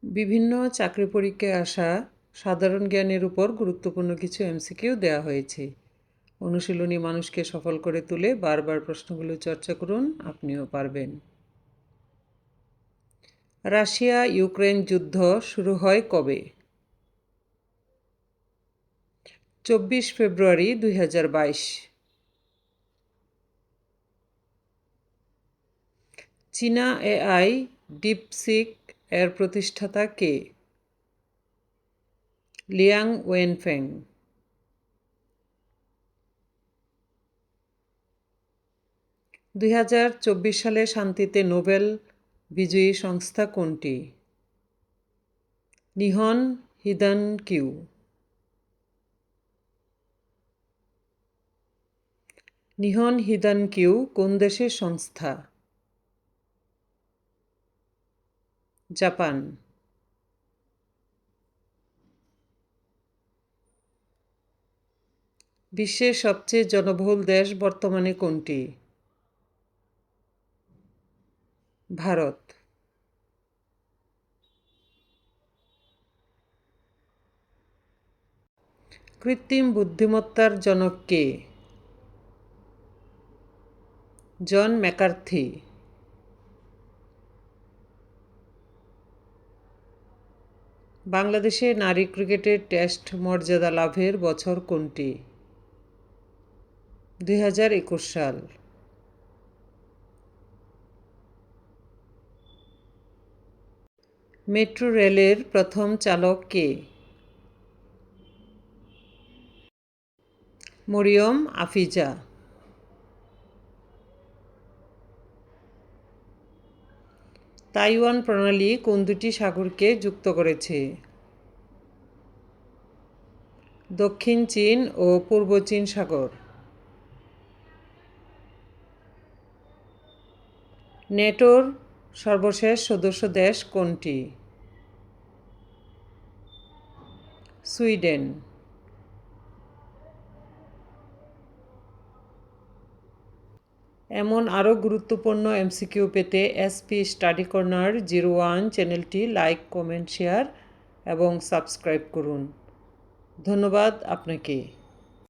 বিভিন্ন চাকরি পরীক্ষায় আসা সাধারণ জ্ঞানের উপর গুরুত্বপূর্ণ কিছু এমসিকিউ দেওয়া হয়েছে। অনুশীলনী মানুষকে সফল করে তুলে বারবার প্রশ্নগুলো চর্চা করুন, আপনিও পারবেন। রাশিয়া ইউক্রেন যুদ্ধ শুরু হয় কবে? 24 ফেব্রুয়ারি 2022। চীনা এআই ডিপসিক এর প্রতিষ্ঠাতা কে? লিয়াং ওয়েনফেং। 2024 সালে শান্তিতে নোবেল বিজয়ী সংস্থা কোনটি? নিহন হিদানকিউ। নিহন হিদানকিউ কোন দেশের সংস্থা? জাপান। বিশ্বের সবচেয়ে জনবহুল দেশ বর্তমানে কোনটি? ভারত। কৃত্রিম বুদ্ধিমত্তার জনক কে? John McCarthy. বাংলাদেশে নারী ক্রিকেটের টেস্ট মর্যাদা লাভের বছর কোনটি? 2021 সাল। মেট্রো রেলের প্রথম চালক কে? মরিয়ম আফিজা। তাইওয়ান প্রণালী কোন দুটি সাগরকে যুক্ত করেছে? দক্ষিণ চীন ও পূর্ব চীন সাগর। নেটোর সর্বশেষ সদস্য দেশ কোনটি? সুইডেন। এমন আরও গুরুত্বপূর্ণ এমসিকিউ পেতে এসপি স্টাডি কর্নার 01 চ্যানেলটি লাইক, কমেন্ট, শেয়ার এবং সাবস্ক্রাইব করুন। ধন্যবাদ আপনাকে।